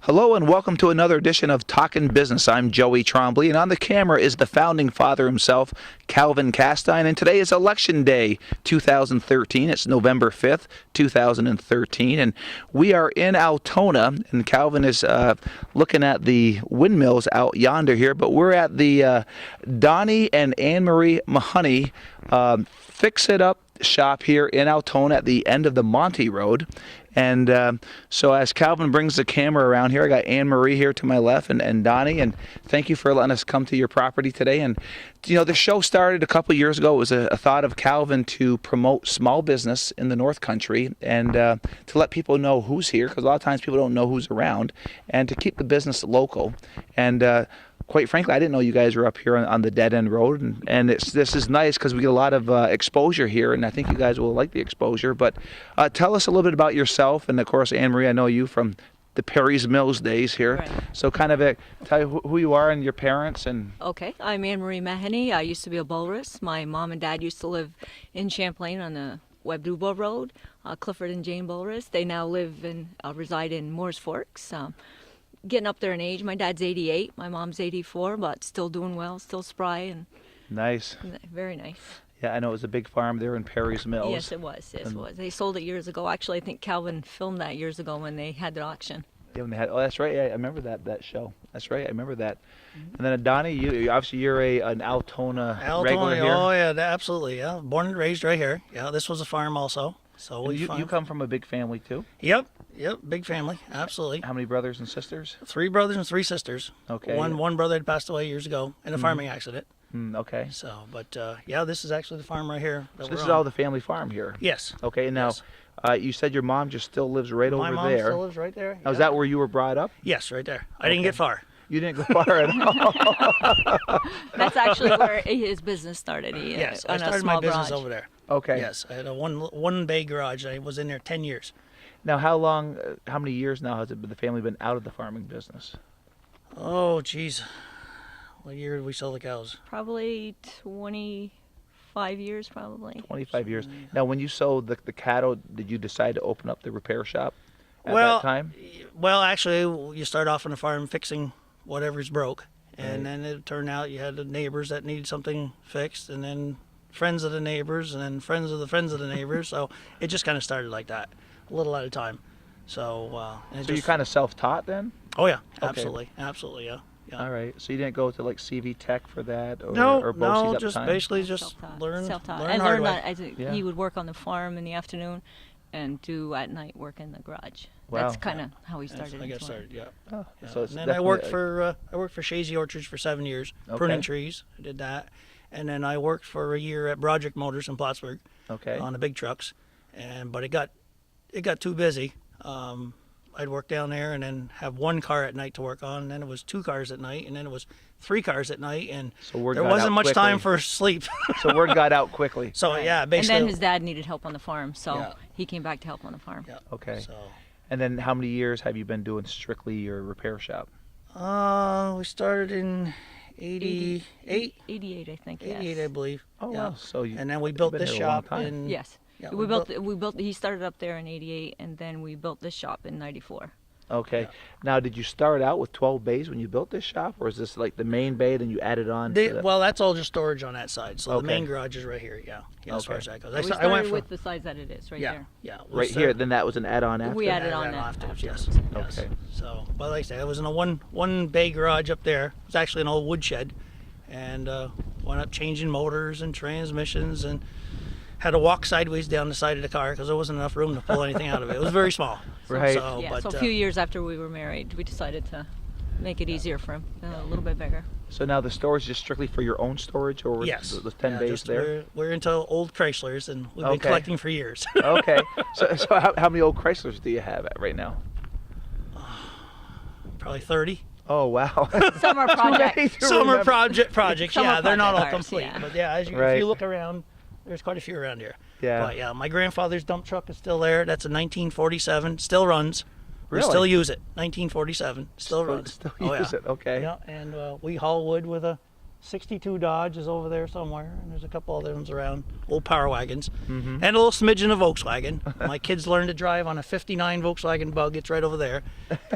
Hello and welcome to another edition of Talkin' Business. I'm Joey Trombley, and on the camera is the founding father himself, Calvin Castine, and today is Election Day 2013. It's November 5th, 2013, and we are in Altona, and Calvin is looking at the windmills out yonder here, but we're at the Donnie and Anne-Marie Mahony Fix-It-Up shop here in Altona at the end of the Monty Road. And so as Calvin brings the camera around here, I got Anne-Marie here to my left and Donnie, and thank you for letting us come to your property today. And, you know, the show started a couple years ago. It was a thought of Calvin to promote small business in the North Country and to let people know who's here, because a lot of times people don't know who's around, and to keep the business local. And quite frankly, I didn't know you guys were up here on the Dead End Road, and this is nice because we get a lot of exposure here, and I think you guys will like the exposure. But tell us a little bit about yourself, and of course, Anne-Marie, I know you from the Perry's Mills days here. Right. So kind of tell you who you are and your parents. And Okay, I'm Anne-Marie Mahony. I used to be a Bulrus. My mom and dad used to live in Champlain on the Webduba Road. Clifford and Jane Bulrus. They now live and reside in Moores Forks. Getting up there in age. My dad's 88, my mom's 84, but still doing well, still spry and nice. very nice. Yeah, I know it was a big farm there in Perry's Mills. Yes, it was. Yes, it was. They sold it years ago. Actually, I think Calvin filmed that years ago when they had the auction. Yeah, when they had, oh, that's right. Yeah, I remember that show. That's right. I remember that. Mm-hmm. And then Donnie, you obviously you're an Altona regular here. Oh yeah, absolutely. Yeah, born and raised right here. Yeah, this was a farm also. So you come from a big family too. Yep, big family, absolutely. How many brothers and sisters? 3 brothers and 3 sisters. Okay. One brother had passed away years ago in a farming accident. Okay. So, but yeah, this is actually the farm right here. So this is all the family farm here. Yes. Okay. And now, yes. You said your mom just still lives right My over mom there. still lives right there. Now, is that where you were brought up? Yes, right there. I didn't get far. You didn't go far at all. That's actually where his business started. Yes, on I started a small my business garage. over there. Okay. Yes, I had a one bay garage. I was in there 10 years. Now, how many years now has the family been out of the farming business? Oh, geez. What year did we sell the cows? Probably 25 years, probably. 25 years. Now, when you sold the cattle, did you decide to open up the repair shop at that time? Well, actually, you start off on the farm fixing whatever's broke. And then it turned out you had the neighbors that needed something fixed, and then friends of the neighbors, and then friends of the neighbors. So it just kind of started like that, a little at a time. So, So you kind of self-taught then? Oh, yeah, Okay. absolutely, yeah. All right. So you didn't go to like CV Tech for that, or No, BOCES at the just time? basically just Self-taught. learn And hard learn way. that Yeah. he would work on the farm in the afternoon and do at night work in the garage. Wow. That's kind of how he started. I got into it. started, yeah. Oh, Yeah. so it's And then I definitely worked for Shazy Orchards for 7 years, pruning Okay. trees. I did that, and then I worked for a year at Broderick Motors in Plattsburgh Okay. on the big trucks, but it got too busy. I'd work down there and then have 1 car at night to work on, and then it was 2 cars at night, and then it was 3 cars at night, and So word there got wasn't out much time quickly. for sleep. So word got out quickly. So yeah, And basically. then his dad needed help on the farm, so Yeah. he came back to help on the farm. Yeah. Okay. So. And then how many years have you been doing strictly your repair shop? We started in 88, 88, I think. 88, yes. I believe. Oh, yeah. wow. So And then we built been this here a long shop time. in. Yes. Yeah, we built. He started up there in 88, and then we built this shop in 94. Okay. Yeah. Now, did you start out with 12 bays when you built this shop, or is this like the main bay, then you added on? Well, that's all just storage on that side. So Okay. the main garage is right here. Yeah. As far Okay. as that goes. We I started went from with the size that it is right yeah, there. yeah. right here, then that was an add-on after? We added on that that afterwards. Yes. afterwards. Okay. So, but like I said, it was in a one bay garage up there. It was actually an old woodshed, and wound up changing motors and transmissions, and had to walk sideways down the side of the car because there wasn't enough room to pull anything out of it. It was very small. Right. So, Yeah. but, So a few years after we were married, we decided to make it easier for him, a little bit bigger. So now the storage is just strictly for your own storage, or was Yes. the 10 Yeah, bays just there? We're into old Chryslers, and we've been Okay. collecting for years. Okay. So how many old Chryslers do you have at right now? Probably 30. Oh, wow. Summer project. Summer projects. Summer Yeah, they're not all project cars, complete. yeah. But yeah, if Right. you look around, there's quite a few around here. Yeah. But yeah, my grandfather's dump truck is still there. That's a 1947. Still runs. We Really? still use it. 1947. Still runs. Still Oh, use yeah. it. Okay. Yeah, and we haul wood with a 62 Dodge is over there somewhere, and there's a couple other ones around, old power wagons, and a little smidgen of Volkswagen. My kids learned to drive on a 59 Volkswagen Bug. It's right over there.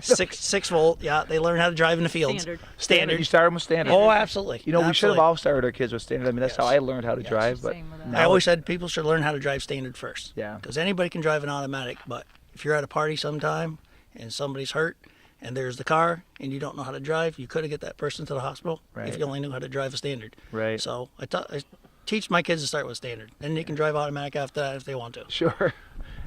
6 volt. Yeah, they learn how to drive in the fields. Standard. You started with standard. Oh, absolutely. You know, we should have Absolutely. all started our kids with standard. I mean, that's how I learned how to drive. But Same with us. I now always said people should learn how to drive standard first. Yeah. Because anybody can drive an automatic, but if you're at a party sometime and somebody's hurt and there's the car and you don't know how to drive, you could have get that person to the hospital if you only knew how to drive a standard. Right. So I teach my kids to start with standard. Then they can drive automatic after that if they want to. Sure.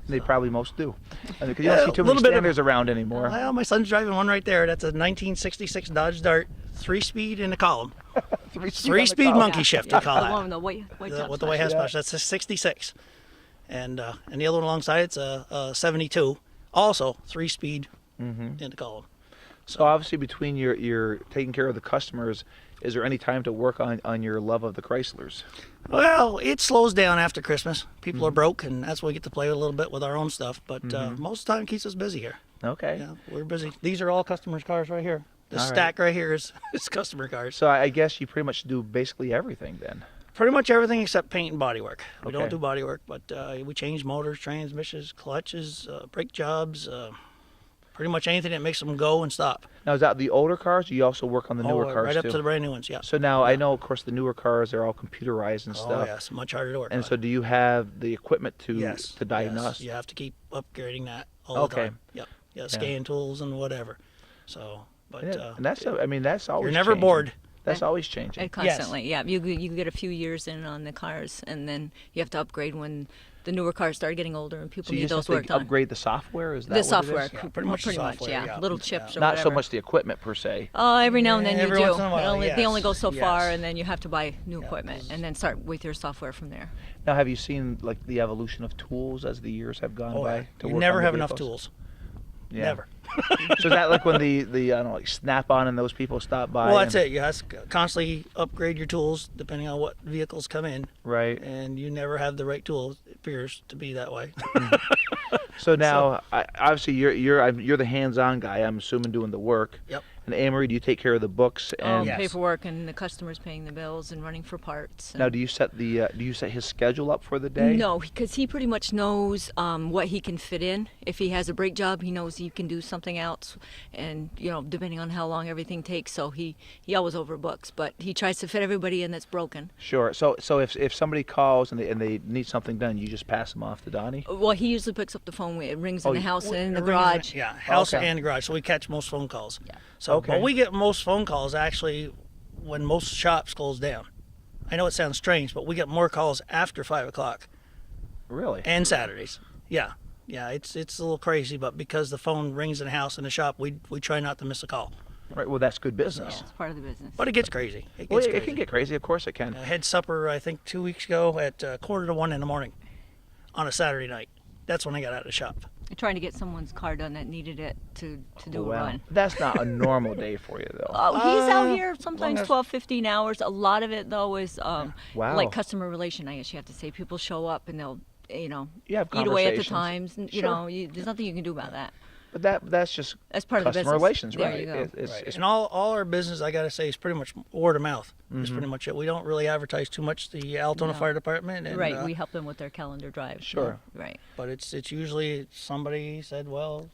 And they probably most do. Because you don't see too a many little bit of- standards around anymore. Well, my son's driving one right there. That's a 1966 Dodge Dart, 3-speed in the column. Three-speed monkey shift, they call The that. one with the white top With the white hat special. splash. That's a 66. And the other one alongside it's a 72. Also 3-speed in the column. So obviously between your taking care of the customers, is there any time to work on your love of the Chryslers? Well, it slows down after Christmas. People are broke, and that's why we get to play a little bit with our own stuff. But most of the time, it keeps us busy here. Okay. Yeah, we're busy. These are all customers' cars right here. The All right. stack right here is customer cars. So I guess you pretty much do basically everything then. Pretty much everything except paint and body work. We Okay. don't do body work, but we change motors, transmissions, clutches, brake jobs, pretty much anything that makes them go and stop. Now is that the older cars? Or you also work on the newer cars right too? up to the brand new ones, yeah. So now I know, of course, the newer cars they're all computerized and Oh, stuff. yes, much harder to work And on. so do you have the equipment to Yes, diagnose? yes, you have to keep upgrading that all Okay. the time. Yep. Yeah, scan tools and whatever. So, but Yeah, and that's I mean that's always you're never changing. bored. That's always changing. And constantly, yeah. You get a few years in on the cars, and then you have to upgrade when the newer cars start getting older and people So you need just those have worked to on. upgrade the software? Is that The what software, It is? Yeah, pretty much the software, yeah. yeah. Little chips or Not whatever. so much the equipment per se. Every now and then Every you do. once in a while, They only yes, go so far, yes. and then you have to buy new equipment, and then start with your software from there. Now, have you seen like the evolution of tools as the years have gone Oh, by? yeah. to You work never on the have enough vehicles? tools. Yeah. Never. So is that like when the I don't know, like Snap-on and those people stop by? Well, that's and- it. You have to constantly upgrade your tools depending on what vehicles come in, Right. and you never have the right tools. It appears to be that way. So now, obviously, you're the hands-on guy. I'm assuming doing the work. Yep. And Amory, do you take care of the books and? Yes. Paperwork and the customers paying the bills and running for parts. Now, do you set his schedule up for the day? No, because he pretty much knows what he can fit in. If he has a brake job, he knows he can do something else, and depending on how long everything takes, so he always overbooks. But he tries to fit everybody in that's broken. Sure. So if somebody calls and they need something done, you just pass them off to Donnie. Well, he usually picks up the phone. It rings in the house and in the It rings garage. Yeah, house Okay. and garage. So we catch most phone calls. Yeah. So, Okay. but we get most phone calls actually when most shops close down. I know it sounds strange, but we get more calls after 5 o'clock Really? and Saturdays. Yeah, it's a little crazy, but because the phone rings in the house and the shop, we try not to miss a call. Right. Well, that's good business. It's part of the business. But it gets crazy. It Well, gets it crazy. can get crazy. Of course it can. I had supper, I think, 2 weeks ago at 1:45 in the morning on a Saturday night. That's when I got out of the shop. Trying to get someone's car done that needed it to do a Well, run. that's not a normal day for you, though. He's out here sometimes as- 12, 15 hours. A lot of it, though, is Wow. like customer relation, I guess you have to say. People show up and they'll, You have eat away at the conversations. times. And, Sure. there's nothing you can do about that. But that's just That's part of the customer business. relations, There right? you go. It's- And all our business, I got to say, is pretty much word of mouth. Is pretty much it. We don't really advertise too much the Altona No. Fire Department. And, Right, we help them with their calendar drive. Sure. Right. But it's usually somebody said, well,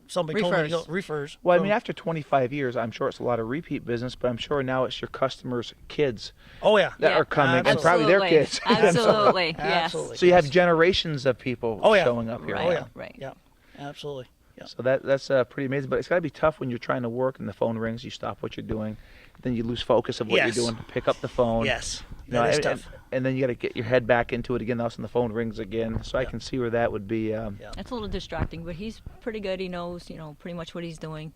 somebody told me to go. Refers. Well, I mean, after 25 years, I'm sure it's a lot of repeat business, but I'm sure now it's your customers' kids Oh, yeah. that are coming, and probably their Absolutely. kids. Absolutely. Yes. Absolutely. So you have generations of people Oh, yeah. showing up here. Right. Oh, yeah. Right. Yeah, absolutely. Yeah. So that's pretty amazing. But it's got to be tough when you're trying to work and the phone rings, you stop what you're doing, then you lose focus of what Yes. you're doing to pick up the phone. Yes. You know, That is and, tough. and then you got to get your head back into it again. All of a sudden the phone rings again. So I can see where that would be. It's a little distracting, but he's pretty good. He knows, pretty much what he's doing.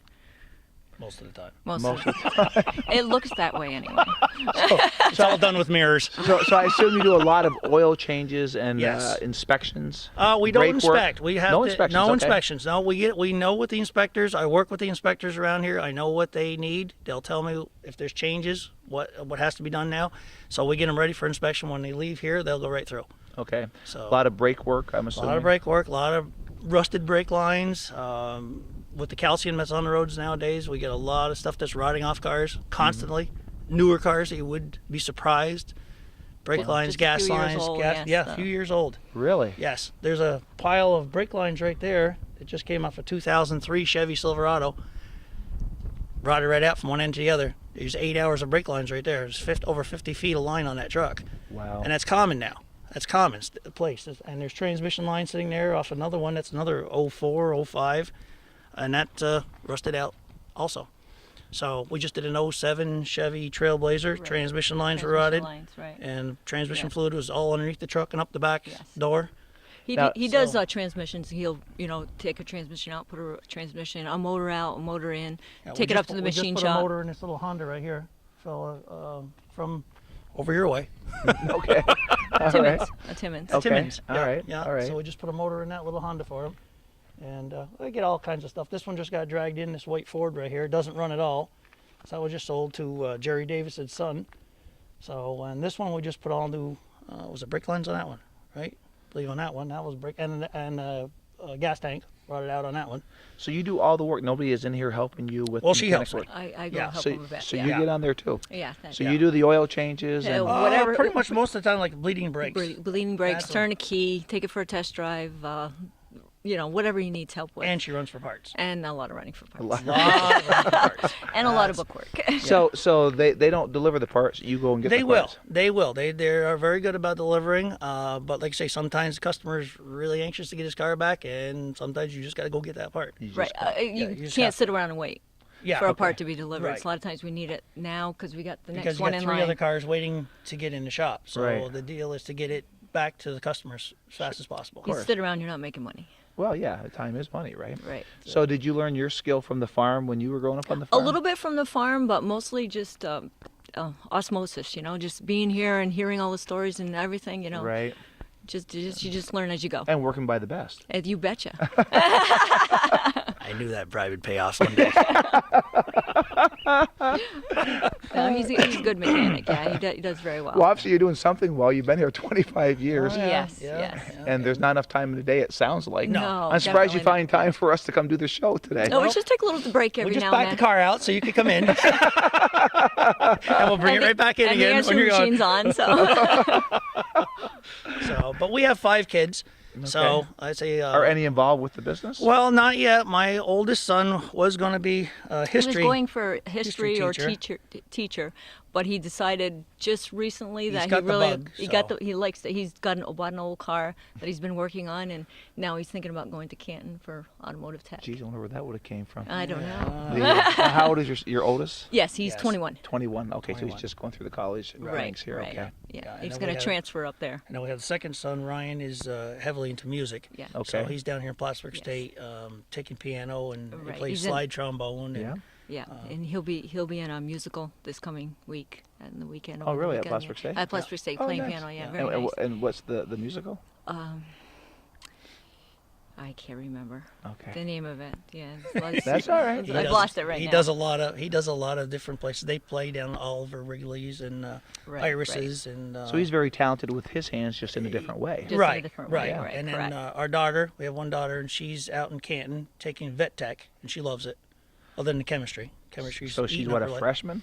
Most of the time. Most of the time. It looks that way anyway. It's all done with mirrors. So I assume you do a lot of oil changes and Yes. inspections. We don't brake work? inspect. We have No to, inspections, No okay. inspections. No, we know what the inspectors. I work with the inspectors around here. I know what they need. They'll tell me if there's changes, what has to be done now. So we get them ready for inspection. When they leave here, they'll go right through. Okay. So A lot of brake work, I'm a assuming. lot of brake work, a lot of rusted brake lines. With the calcium that's on the roads nowadays, we get a lot of stuff that's rotting off cars constantly. newer cars that you would be surprised. Brake lines, just a gas few years lines, old, gas. yes, Yeah, a so. few years old. Really? Yes. There's a pile of brake lines right there. It just came off a 2003 Chevy Silverado. Brought it right out from one end to the other. There's 8 hours of brake lines right there. There's over 50 feet of line on that truck. Wow. And that's common now. That's common place. And there's transmission line sitting there off another one. That's another 04, 05. And that rusted out also. So we just did an 07 Chevy Trailblazer. Right. Transmission lines were Transmission rotted. lines, right. And transmission Yes. fluid was all underneath the truck and up the back Yes. door. He Now- does So- transmissions. He'll take a transmission out, put a transmission, a motor out, a motor in, Yeah, take we it up just to the put- machine We just put a shop. motor in this little Honda right here. Fell from over your way. Okay. All Timmons, right. a Timmons. Okay. Timmins. All Yeah, right. Yeah. All right. So we just put a motor in that little Honda for him. And I get all kinds of stuff. This one just got dragged in, this white Ford right here. It doesn't run at all. So that was just sold to Jerry Davis's son. So, and this one we just put all new, was it brake lines on that one, right? I believe on that one. That was brake, and gas tank. Brought it out on that one. So you do all the work. Nobody is in here helping you with. Well, the she mechanic helps me. work? I go Yeah, help So, him a bit. so yeah. you get on there too. Yeah. That, So Yeah. you do the oil changes and Whatever. Pretty much most of the time, like bleeding brakes. bleeding brakes, That's turn a key, take it for a test drive. Whatever he needs help with. And she runs for parts. And a lot of running for parts. lot. Lot of running for parts. And a lot of book work. So they don't deliver the parts. You go and get They the will. parts. They will. They are very good about delivering. But like I say, sometimes the customer's really anxious to get his car back, and sometimes you just got to go get that part. You just Right. go. You you just can't have sit around and wait Yeah. for a okay. part to be delivered. Right. So a lot of times we need it now because we got the Because next you one got in three line. other cars waiting to get in the shop. So Right. the deal is to get it back to the customers as fast as possible. You sit around, you're not making money. Well, yeah, time is money, right? Right. So did you learn your skill from the farm when you were growing up on the A farm? little bit from the farm, but mostly just osmosis. Just being here and hearing all the stories and everything. Right. You just learn as you go. And working by the best. And you betcha. I knew that probably would pay off someday. No, he's a good mechanic. Yeah, he does very well. Well, obviously you're doing something well. You've been here 25 years. Oh, yeah. Yes, Yeah. yes. And there's not enough time in the day, it sounds like. No, I'm surprised you definitely find time for us to come do the show today. No, we just take a little break every We'll just now back and the then. car out so you can come in. And we'll bring it right back in and again the when you're answering gone. machine's on, so. So, but we have 5 kids. So Okay. I say. Are any involved with the business? Well, not yet. My oldest son was going to be a He was history. going for history or teacher. teacher, but he decided just recently that got he the really bug, so. he likes that he's bought an old car that he's been working on, and now he's thinking about going to Canton for automotive tech. Geez, I wonder where that would have came from. I don't know. How old is your oldest? Yes, he's Yes. 21. 21. Okay, so 21. he's just going through the college Right, ranks here. right. Okay. Yeah, Yeah, and he's then going we to have- transfer up there. And then we have the second son. Ryan is heavily into music. Yeah. Okay. So he's down here in Plattsburgh Yes. State, taking piano and he Right, plays he's in- slide trombone. And, Yeah. Yeah, and he'll be in a musical this coming week and the weekend. Oh, over the really? At weekend, Plattsburgh yeah. State? At Plattsburgh State, Oh, playing nice. piano. Yeah, Yeah. very nice. And what's the musical? I can't remember Okay. the name of it. Yeah, That's all right. He I've does- lost it right he now. does a lot of different places. They play down Oliver Wrigley's and Right, Irises and. So he's very talented with his hands, just in a different way. Just in a right, different way, right, right, And then correct. our daughter, we have one daughter, and she's out in Canton taking vet tech, and she loves it. Other than the chemistry, So she's eating what, up a her life. freshman?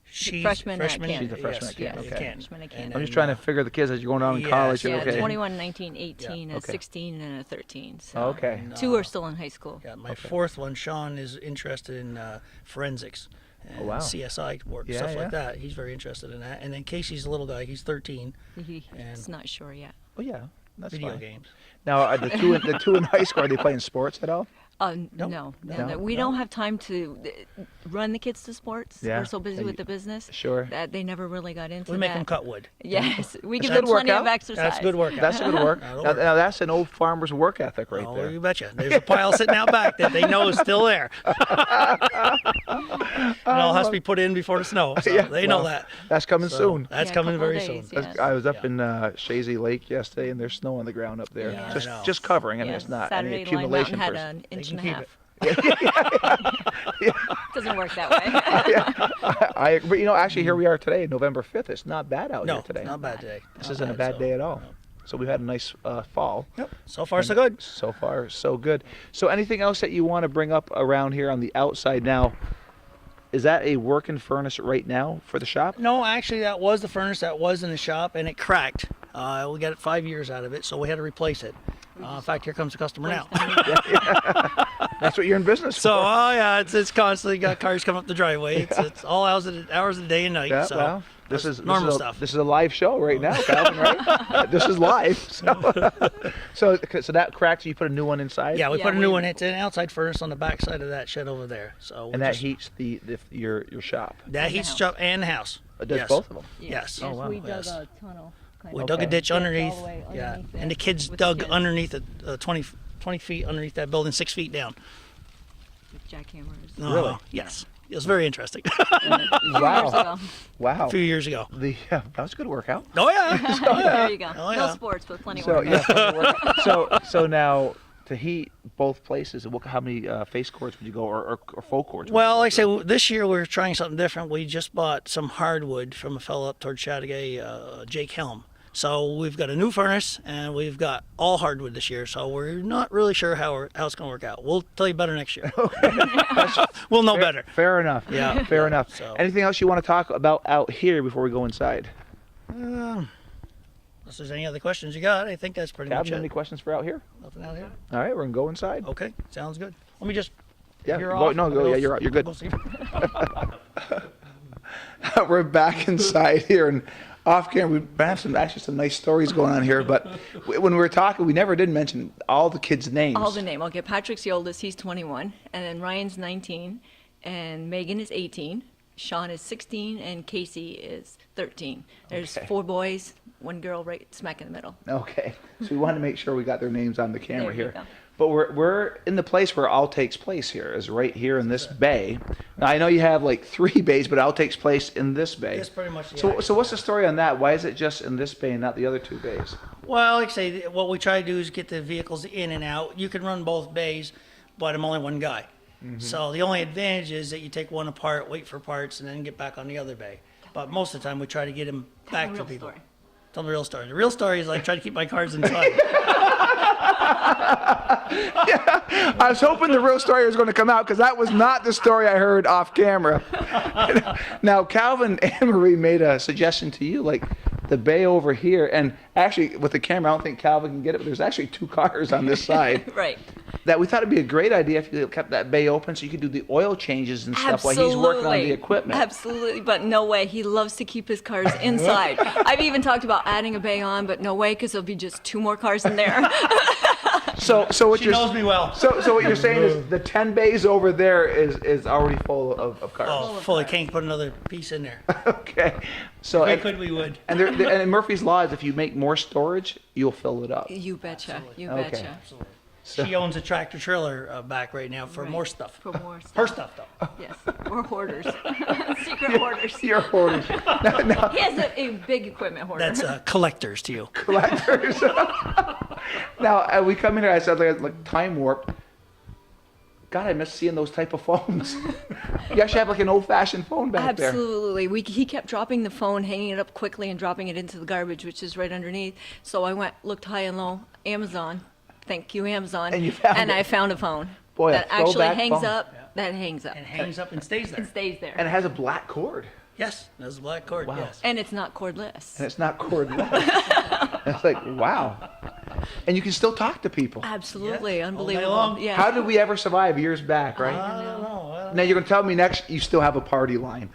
She's Freshman at Canton. She's a freshman at yes, Canton, yeah, okay. Canton. Freshman at And Canton. I'm just then, trying to figure the kids as you're going down in yes, college. Yeah, Okay. 21, 19, 18, Yeah. a Okay. 16, and a 13. So Okay. And, 2 are still in high school. Yeah, my fourth one, Sean, is interested in forensics. And Oh, wow. CSI work, Yeah, stuff yeah. like that. He's very interested in that. And then Casey's a little guy. He's 13. He's And- not sure yet. Oh yeah, that's Video fine. games. Now, are the two in high school, are they playing sports at all? No. No, We no. don't have time to run the kids to sports. Yeah. We're so busy And with the business Sure. that they never really got into We make that. them cut wood. Yes, we give That's them good plenty of workout. exercise. That's good work. That's a good work. That'll Now, work. now that's an old farmer's work ethic right Oh, there. you betcha. There's a pile sitting out back that they know is still there. And all has to be put in before the snow. So Yeah, they know well, that. That's coming So soon. That's Yeah, a coming couple very of days, soon. yeah. I was up Yeah. in Shazy Lake yesterday, and there's snow on the ground up there. Yeah, I just know. just covering. I mean, Yes, it's not Saturday any Line accumulation. Mountain per had an inch can and a keep half. it. Doesn't work that way. But actually, here we are today, November 5th. It's not bad out No, here today. not bad today. This Not isn't a bad so, day at all. no. So we've had a nice fall. Yep. So far, so good. So far, so good. So anything else that you want to bring up around here on the outside now? Is that a working furnace right now for the shop? No, actually, that was the furnace that was in the shop, and it cracked. We got 5 years out of it, so we had to replace it. In fact, here comes the customer now. That's what you're in business So, for. oh yeah, it's constantly got cars coming up the driveway. It's all hours of the day and night. Yeah, so well, this is normal this is a, stuff. This is a live show right now, Calvin, right? This is live. So that cracked. So you put a new one inside. Yeah, we Yeah, put a new we- one. It's an outside furnace on the back side of that shed over there. So And that heats your shop. that heats the shop and the house. It does Yes. both of them. Yes. Oh, wow. We dug Yes. a tunnel. We Okay. dug a ditch Ditch all underneath. the way Yeah, underneath and it the kids with the dug kids. underneath it, 20 feet underneath that building, 6 feet down. With jackhammers. Really? Yes. It was very interesting. Years Wow. ago. Wow. A few years ago. That was a good workout. Oh yeah. There you go. Oh, No yeah. sports, but plenty of So work. yeah. plenty of work. So now to heat both places, how many face cords would you go or faux cords? would Well, you like I go say, this year we're trying something different. We just bought some hardwood from a fellow up towards Chattagay, Jake Helm. So we've got a new furnace and we've got all hardwood this year. So we're not really sure how it's going to work out. We'll tell you better next year. We'll know better. Fair enough. Yeah. Fair enough. So- Anything else you want to talk about out here before we go inside? Unless there's any other questions you got, I think that's pretty Calvin, much any it. questions for out here? Nothing out here? All right, we're gonna go inside. Okay, sounds good. Let me just. Yeah, You're go, off. no, I'm go. gonna Yeah, you're out. You're good. go see- We're back inside here, and off camera we have some nice stories going on here. But when we were talking, we never did mention all the kids' names. All the name. Okay, Patrick's the oldest. He's 21. And then Ryan's 19. And Megan is 18. Sean is 16. And Casey is 13. There's Okay. 4 boys, 1 girl right smack in the middle. Okay, so we wanted to make sure we got their names on the camera There you here. go. But we're in the place where all takes place here, is right here in this bay. Now I know you have like 3 bays, but all takes place in this bay. That's pretty much the So what's the story on that? Why is it just in this bay and not the other 2 bays? Well, like I say, what we try to do is get the vehicles in and out. You can run both bays, but I'm only one guy. Mm-hmm. So the only advantage is that you take one apart, wait for parts, and then get back on the other bay. But most of the time, we try to get them back to Real people. story. Tell the real story. The real story is like try to keep my cars inside. I was hoping the real story was going to come out because that was not the story I heard off camera. Now, Calvin and Marie made a suggestion to you, like the bay over here, and actually with the camera, I don't think Calvin can get it, but there's actually 2 cars on this side. Right. That we thought it'd be a great idea if you kept that bay open so you could do the oil changes and stuff while he's working on the equipment. Absolutely, but no way. He loves to keep his cars inside. I've even talked about adding a bay on, but no way, because there'll be just 2 more cars in there. So what She you're knows me well. So what you're saying is the 10 bays over there is already full of cars. Oh, fully can't put another piece in there. Okay. So If we and, could, we would. and, and Murphy's Law is if you make more storage, you'll fill it up. You betcha. You Okay. betcha. Absolutely. She owns a tractor trailer back right now for Right. more stuff. For more stuff. Her stuff, though. Yes. We're hoarders. Secret hoarders. You're hoarders. Now, He has a big equipment hoarder. That's collectors to you. collectors. Now, we come in here, I said, like time warp. God, I miss seeing those type of phones. You actually have like an old-fashioned phone back there. Absolutely. He kept dropping the phone, hanging it up quickly, and dropping it into the garbage, which is right underneath. So I looked high and low, Amazon. Thank you, Amazon. And you found it. I found a phone Boy, a that actually throwback hangs phone. up. That hangs up And hangs up and stays there. and stays there. And it has a black cord. Yes, there's a black cord, Wow. yes. And it's not cordless. And it's not cordless. It's like, wow. And you can still talk to people. Absolutely. Yeah, all day Unbelievable. long. Yeah. How did we ever survive years back, right? I don't know. Now you're going to tell me next you still have a party line.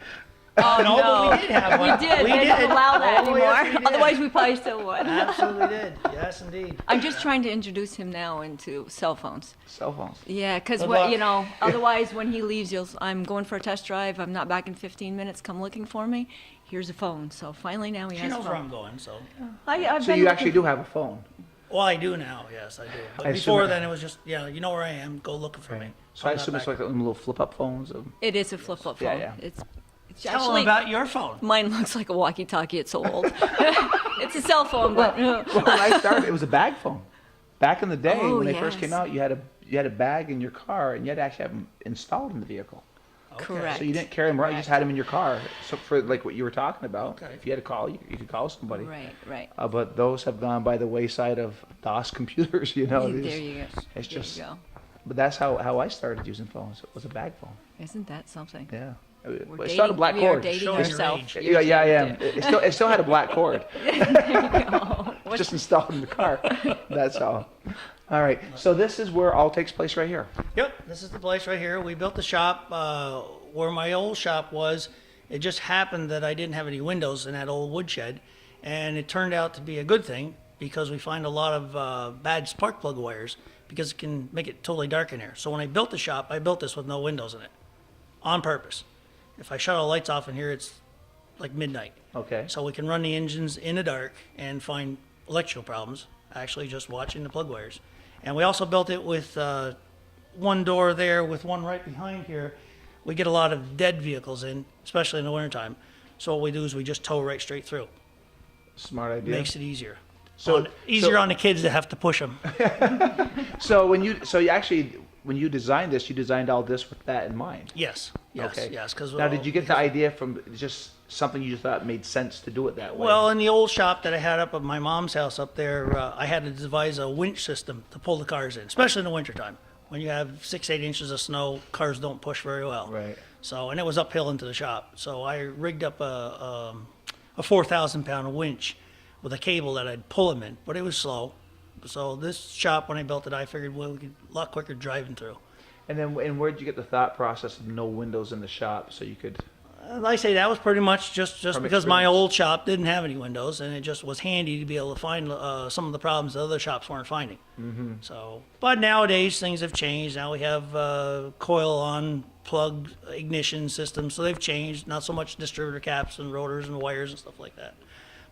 Oh, No, no. but we did have one. We did. We They don't did. allow that Oh, yes, anymore. we did. Otherwise, we probably still would. Absolutely did. Yes, indeed. I'm just trying to introduce him now into cell phones. Cell phones. Yeah, because Good what luck. you know, otherwise when he leaves, I'm going for a test drive. I'm not back in 15 minutes. Come looking for me. Here's a phone. So finally now he She has a knows where phone. I'm going, so. I've So been you looking- actually do have a phone. Well, I do now, yes, I do. But I assume before it- then, it was just, yeah, you know where I am, go looking for me. So I I'm not assume it's back. like them little flip-up phones. It is a flip-flop Yeah, phone. yeah. It's Tell actually them about your phone. mine looks like a walkie-talkie. It's so old. It's a cell phone, but Well, when I started, it was a bag phone. Back in the day, Oh, when they first yes. came out, you had a bag in your car, and you had to actually have them installed in the vehicle. correct. So you didn't carry them around; you just had them in your car. So for like what you were talking about, Okay. if you had a call, you could call somebody. Right, right. But those have gone by the wayside of DOS computers. You know, There you go. it's There just. you go. But that's how I started using phones. It was a bag phone. Isn't that something? Yeah. We're It still had a black we are cord. dating Showing your ourselves. age. Yeah, I am. It still had a black cord. There you go. It's just installed in the car. That's all. All right. So this is where all takes place right here. Yep, this is the place right here. We built the shop where my old shop was. It just happened that I didn't have any windows in that old woodshed, and it turned out to be a good thing because we find a lot of bad spark plug wires because it can make it totally dark in here. So when I built the shop, I built this with no windows in it on purpose. If I shut all the lights off in here, it's like midnight. Okay. So we can run the engines in the dark and find electrical problems, actually just watching the plug wires. And we also built it with one door there with one right behind here. We get a lot of dead vehicles in, especially in the wintertime. So what we do is we just tow right straight through. Smart idea. Makes it easier. So Easier on the kids that have to push them. So when you designed this, you designed all this with that in mind. Yes, Okay. yes. Cause, Now, did you get the idea from just something you thought made sense to do it that way? Well, in the old shop that I had up at my mom's house up there, I had to devise a winch system to pull the cars in, especially in the wintertime. When you have 6-8 inches of snow, cars don't push very well. Right. So, and it was uphill into the shop. So I rigged up a 4,000-pound winch with a cable that I'd pull them in, but it was slow. So this shop, when I built it, I figured, well, we could a lot quicker driving through. And then, where did you get the thought process of no windows in the shop so you could? Like I say, that was pretty much just From because my experience. old shop didn't have any windows, and it just was handy to be able to find some of the problems that other shops weren't finding. Mm-hmm. So, but nowadays things have changed. Now we have coil-on plug ignition systems, so they've changed. Not so much distributor caps and rotors and wires and stuff like that.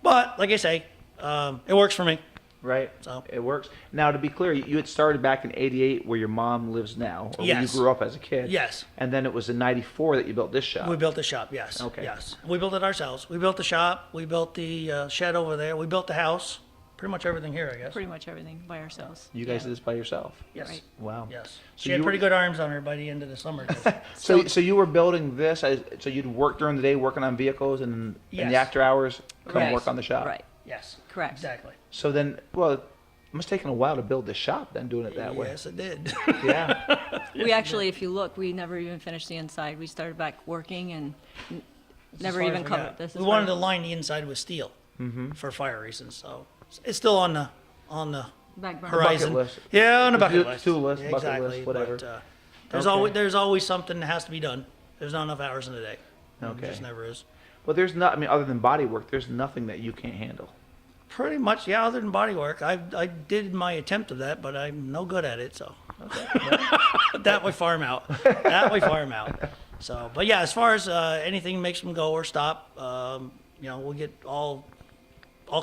But like I say, it works for me. Right. So- It works. Now, to be clear, you had started back in '88 where your mom lives now, or where Yes. you grew up as a kid. Yes. And then it was in '94 that you built this shop. We built the shop, yes. Okay. Yes. We built it ourselves. We built the shop. We built the shed over there. We built the house. Pretty much everything here, I guess. Pretty much everything by ourselves. You guys Yeah. did this by yourself. Yes. Right. Wow. Yes. So She had you pretty were- good arms on her by the end of the summer. So you were building this, so you'd work during the day working on vehicles, and in Yes. the after hours come Right. work on the shop. Right. Yes. Correct. Exactly. So then, well, it must have taken a while to build this shop. Then doing it that way. Yes, it did. Yeah. We actually, if you look, we never even finished the inside. We started back working and never As far even as covered got. this. We wanted to line the inside with steel for fire reasons. So it's still on the back burner. horizon. list. Yeah, on the The bucket to- list. to list, Yeah, bucket exactly. list, whatever. But, Okay. there's always something that has to be done. There's not enough hours in a day. Okay. It just never is. Well, there's not. I mean, other than body work, there's nothing that you can't handle. Pretty much, yeah. Other than body work, I did my attempt of that, but I'm no good at it. So that we farm out. That we farm out. So, but yeah, as far as anything makes them go or stop, we'll get all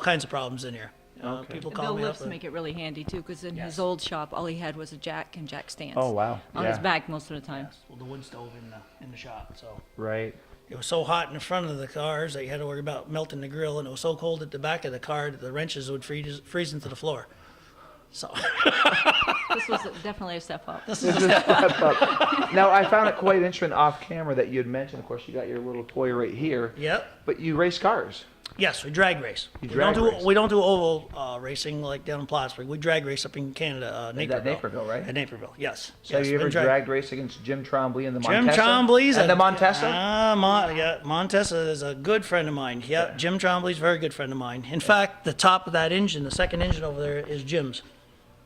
kinds of problems in here. Okay. People The call Bill me up. lifts make it really handy too, because in Yes. his old shop, all he had was a jack and jack stands. Oh wow. On yeah. his back most of the time. Yes, well, the wood stove in the shop. So Right. it was so hot in the front of the cars that you had to worry about melting the grill, and it was so cold at the back of the car that the wrenches would freeze into the floor. So This was definitely a step up. Now, I found it quite interesting off camera that you had mentioned. Of course, you got your little toy right here. yep. But you race cars. Yes, we drag race. You we drag don't do race. we don't do oval racing like down in Plattsburgh. We drag race up in Canada, Naperville. Naperville, right? At Naperville, yes. So have yes, you ever been drag- dragged race against Jim Trombley and the Jim Montesa? Trombley's and a- the Montesa? Yeah, Montesa is a good friend of mine. Yeah, Jim Trombley's a very good friend of mine. In fact, the top of that engine, the second engine over there, is Jim's.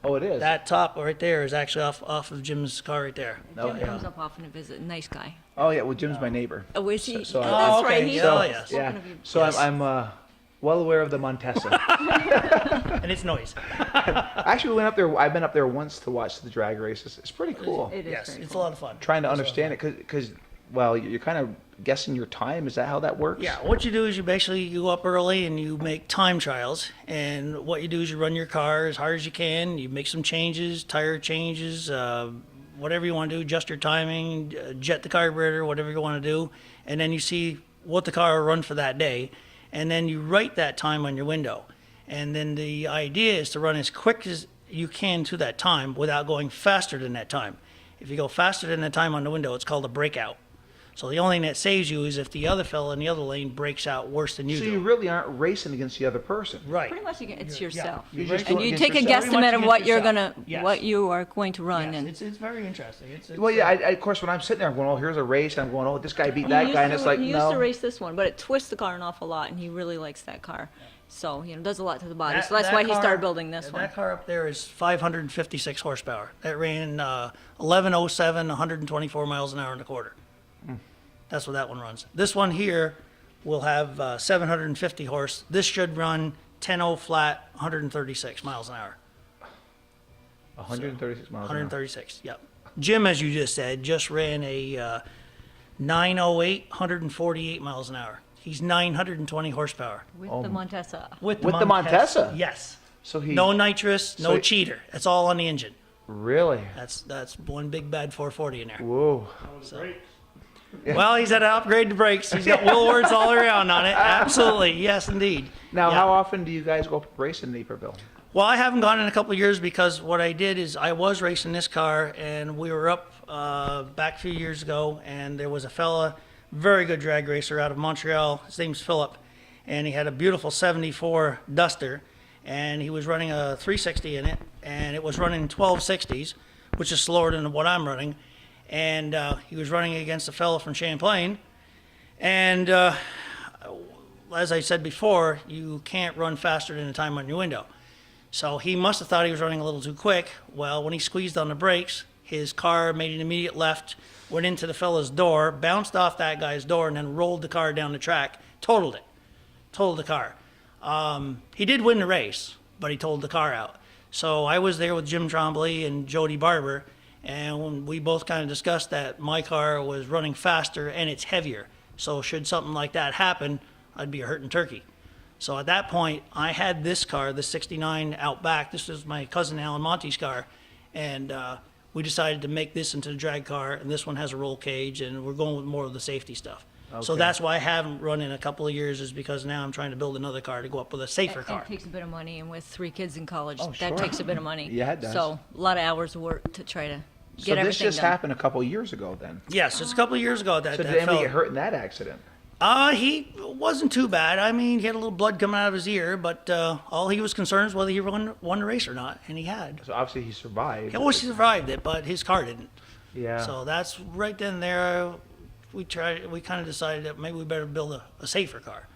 Oh, it is. That top right there is actually off of Jim's car right there. Jim Okay. comes up often to visit. Nice guy. Oh yeah. Well, Jim's my neighbor. Oh, is he? So- oh, so- that's Oh, okay. right. He's Yeah, always yes. spoken Yeah. of you. So Yes. I'm well aware of the Montesa. And it's noise. Actually, we went up there. I've been up there once to watch the drag races. It's pretty cool. It is Yes, very it's a cool. lot of fun. Trying to It's a lot of understand it because well, you're kind of guessing your time. Is that how that works? Yeah, what you do is you go up early and you make time trials. And what you do is you run your car as hard as you can. You make some changes, tire changes, whatever you want to do, adjust your timing, jet the carburetor, whatever you want to do. And then you see what the car will run for that day. And then you write that time on your window. And then the idea is to run as quick as you can to that time without going faster than that time. If you go faster than that time on the window, it's called a breakout. So the only thing that saves you is if the other fella in the other lane breaks out worse than you So do. you really aren't racing against the other person. Right. Pretty much it's yourself. You're just And doing you against take a yourself. Pretty much guesstimate of what against you're yourself. gonna, Yes. what you are going to run, Yes, and it's very interesting. It's Well, yeah, of course, when I'm sitting there, I'm going, oh, here's a race, and I'm going, oh, this guy beat that guy, and it's like, he used to no. race this one, but it twists the car an awful lot, and he really likes that car. So does a lot to the body. So that's why he started building this one. That car up there is 556 horsepower. That ran 1107, 124 miles an hour and a quarter. That's what that one runs. This one here will have 750 horse. This should run 10.0 flat, 136 miles an hour. 136 miles an hour. 136, yep. Jim, as you just said, just ran a 908, 148 miles an hour. He's 920 horsepower. With the Montesa. With the Montesa? Yes. So he No nitrous, no cheater. It's all on the engine. really. That's one big bad 440 in there. Whoa. Well, he's had to upgrade the brakes. He's got Woolworths all around on it. Absolutely, yes, indeed. Now, Yeah. how often do you guys go race in Naperville? Well, I haven't gone in a couple of years because what I did is I was racing this car, and we were up back a few years ago, and there was a fella, very good drag racer out of Montreal. His name's Philip, and he had a beautiful '74 Duster, and he was running a 360 in it, and it was running 1260s, which is slower than what I'm running. And he was running against a fellow from Champlain. And as I said before, you can't run faster than the time on your window. So he must have thought he was running a little too quick. Well, when he squeezed on the brakes, his car made an immediate left, went into the fella's door, bounced off that guy's door, and then rolled the car down the track, totaled the car. He did win the race, but he totaled the car out. So I was there with Jim Trombley and Jody Barber, and we both kind of discussed that my car was running faster and it's heavier. So should something like that happen, I'd be a hurting turkey. So at that point, I had this car, the 69 out back. This was my cousin Alan Monte's car, and we decided to make this into a drag car, and this one has a roll cage, and we're going with more of the safety stuff. So Okay. that's why I haven't run in a couple of years, is because now I'm trying to build another car to go up with a safer car. It takes a bit of money, and with 3 kids in college, Oh, that sure. takes a bit of money. Yeah, it does. So a lot of hours of work to try to So get this everything just done. happened a couple years ago then. Yes, it's a couple of years ago that So that did anybody fella- get hurt in that accident? He wasn't too bad. I mean, he had a little blood coming out of his ear, but all he was concerned was whether he won the race or not, and he had. So obviously he survived. He always survived it, but his car didn't. Yeah. So that's right then there. We kind of decided that maybe we better build a safer car.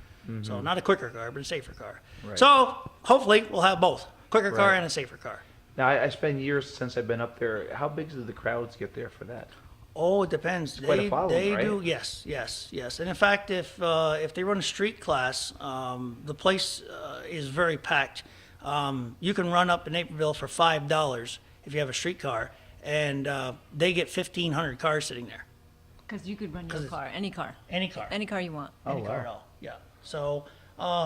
So not a quicker car, but a safer car. Right. So hopefully we'll have both, quicker car Right. and a safer car. Now I spent years since I've been up there. How big do the crowds get there for that? Oh, it depends. quite a following, they right? do. Yes. And in fact, if they run a street class, the place is very packed. You can run up in Naperville for $5 if you have a street car, and they get 1,500 cars sitting there. Because you could run your 'Cause car, any car. Any car. Any car you want. Any Oh, car wow. at all. Yeah. So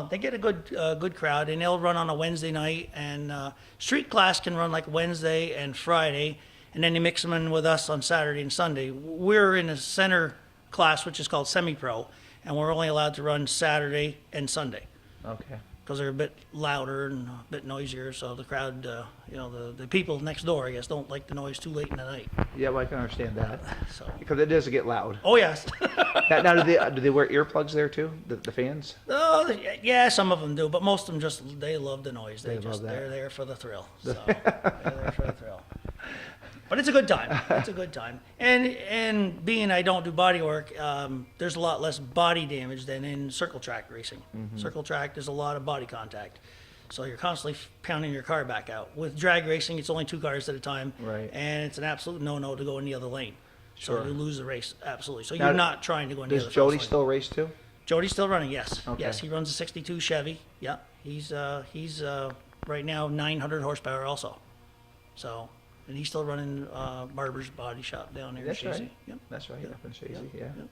they get a good crowd, and they'll run on a Wednesday night. And street class can run like Wednesday and Friday, and then they mix them in with us on Saturday and Sunday. We're in a center class, which is called semi-pro, and we're only allowed to run Saturday and Sunday Okay. because they're a bit louder and a bit noisier. So the crowd, the people next door, I guess, don't like the noise too late in the night. Yeah, well, I can understand that So. because it does get loud. Oh yes. Now do they wear earplugs there too? The fans? Oh, yeah, some of them do, but most of them just, they love the noise. They love that. They're there for the thrill. So, they're there for the thrill. But it's a good time. It's a good time. And being I don't do body work, there's a lot less body damage than in circle track racing. Circle track, there's a lot of body contact. So you're constantly pounding your car back out. With drag racing, it's only 2 cars at a time. Right. And it's an absolute no-no to go in the other lane. Sure. So you lose the race, absolutely. So Now, you're not trying to go in the Does other fellow's Jody lane. still race too? Jody's still running, yes. Okay. Yes, he runs a 62 Chevy. Yeah, he's right now 900 horsepower also. So, and he's still running Barber's Body Shop down there That's in Shazy. right. Yep. That's right. Up in Shazy, yeah. Yep.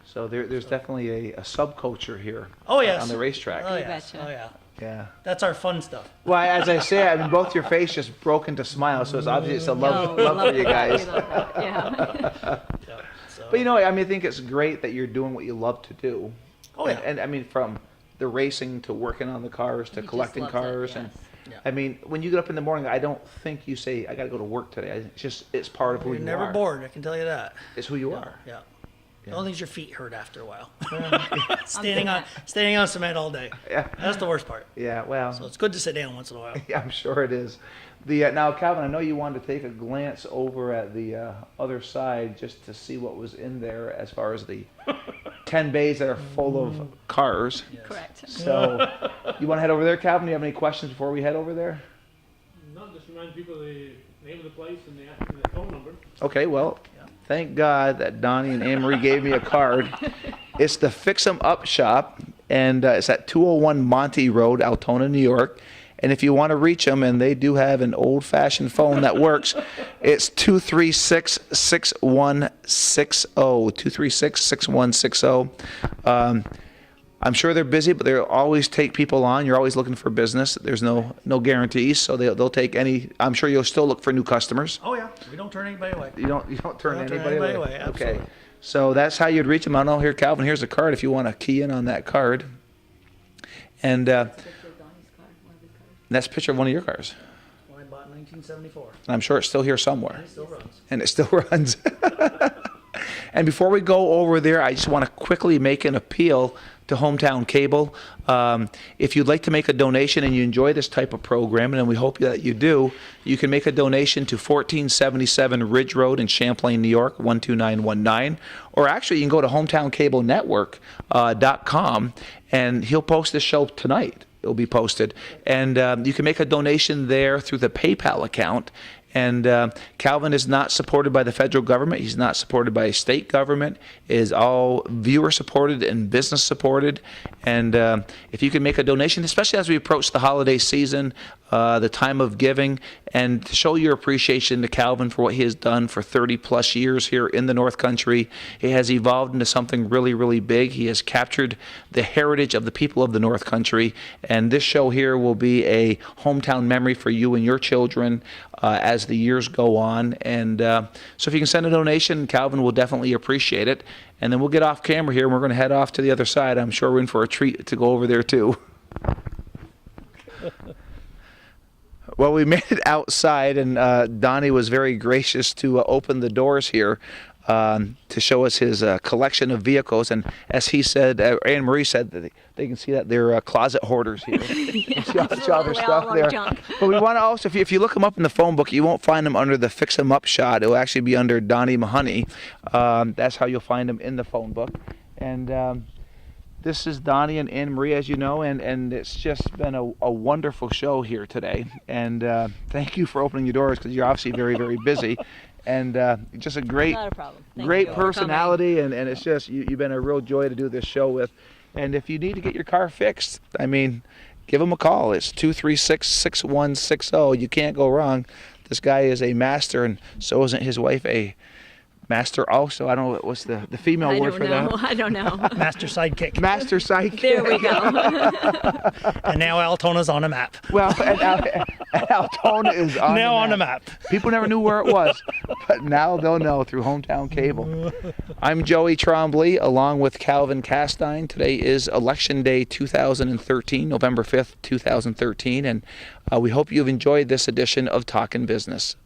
So there's definitely a subculture here. Oh yes. On the racetrack. Oh You yes. betcha. Oh yeah. Yeah. That's our fun stuff. Well, as I say, I mean, both your face just broke into smiles, so it's obvious it's a love, No, we love for you that. guys. We love that. Yeah. Yeah. So, But I mean, I think it's great that you're doing what you love to do. Oh, yeah. And I mean, from the racing to working on the cars to He just collecting loves it, cars, and yes. Yeah. I mean, when you get up in the morning, I don't think you say, "I got to go to work today." It's just it's part of who you're you never are. bored, I can tell you that. It's who you are. Yeah. The only thing is your feet hurt after a while. standing on cement all day. Yeah. That's the worst part. Yeah, well, So it's good to sit down once in a while. yeah, I'm sure it is. Now, Calvin, I know you wanted to take a glance over at the other side just to see what was in there as far as the 10 bays that are full of cars. Yes. Correct. So, you want to head over there, Calvin? Do you have any questions before we head over there? No, just remind people the name of the place and the phone number. Okay, well, thank God that Donnie and Anne-Marie gave me a card. It's the Fix 'em Up shop, and it's at 201 Monty Road, Altona, New York. And if you want to reach them, and they do have an old-fashioned phone that works, it's 236-6160, 236-6160. I'm sure they're busy, but they'll always take people on. You're always looking for business. There's no guarantees, so they'll take any. I'm sure you'll still look for new customers. Oh yeah, we don't turn anybody away. You don't turn anybody away. Absolutely. Okay, so that's how you'd reach them. I know here, Calvin. Here's a card if you want to key in on that card. And that's a picture of one of your cars. One I bought in 1974. And I'm sure it's still here somewhere. And it still runs. And it still runs. And before we go over there, I just want to quickly make an appeal to Hometown Cable. If you'd like to make a donation and you enjoy this type of programming, and we hope that you do, you can make a donation to 1477 Ridge Road in Champlain, New York, 12919. Or actually, you can go to hometown.cablenetwork.com, and he'll post this show tonight. It'll be posted. And you can make a donation there through the PayPal account. And Calvin is not supported by the federal government. He's not supported by a state government. It is all viewer supported and business supported. And if you can make a donation, especially as we approach the holiday season, the time of giving, and to show your appreciation to Calvin for what he has done for 30 plus years here in the North Country. It has evolved into something really, really big. He has captured the heritage of the people of the North Country, and this show here will be a hometown memory for you and your children as the years go on. And so if you can send a donation, Calvin will definitely appreciate it. And then we'll get off camera here and we're going to head off to the other side. I'm sure we're in for a treat to go over there too. Well, we made it outside, and Donnie was very gracious to open the doors here to show us his collection of vehicles. And as he said, Anne-Marie said, that they can see that they're closet hoarders here. See all their stuff there. But we want to also, if you look them up in the phone book, you won't find them under the Fix 'em Up shot. It will actually be under Donnie Mahony. That's how you'll find them in the phone book. And this is Donnie and Anne-Marie, as you know, and it's just been a wonderful show here today. And thank you for opening your doors, because you're obviously very, very busy. And just a great, Not a problem. Thank great you for personality, and it's just, you've been a real joy to do this show with. And if you need to get your car fixed, I mean, give him a call. It's 236-6160. You can't go wrong. This guy is a master, and so isn't his wife a master also? I don't know, what's the female word for that? I don't know. Master sidekick. Master psych. There we go. And now Altona's on a map. Well, and Altona is on Now the on the map. People never knew where it was, but now they'll know through Hometown Cable. I'm Joey Trombley, along with Calvin Castine. Today is Election Day 2013, November 5th, 2013, and we hope you've enjoyed this edition of Talkin' Business.